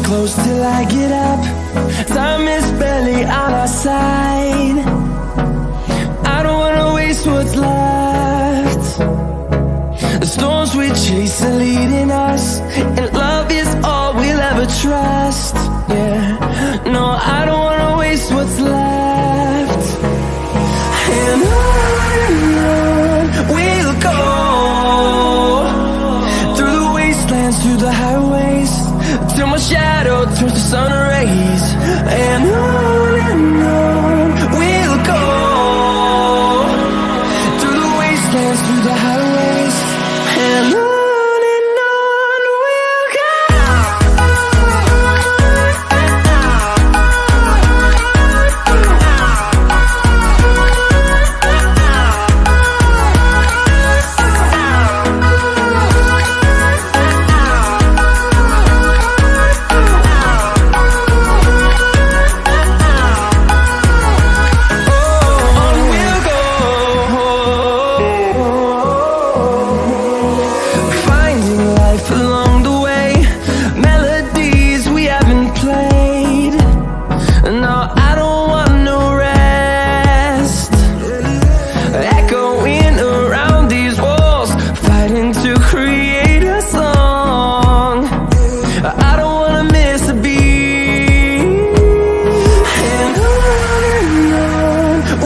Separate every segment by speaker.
Speaker 1: close till I get up. Time is barely on our side. I don't wanna waste what's left. The storms we chase are leading us, and love is all we'll ever trust. Yeah, no, I don't wanna waste what's left. And on we'll go, through the wastelands, through the highways, till my shadow turns to sun rays. And on we'll go, through the wastelands, through the highways, and on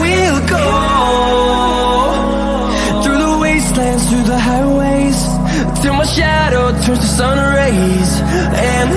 Speaker 1: we'll go. Through the highways, till my shadow turns to sun rays. And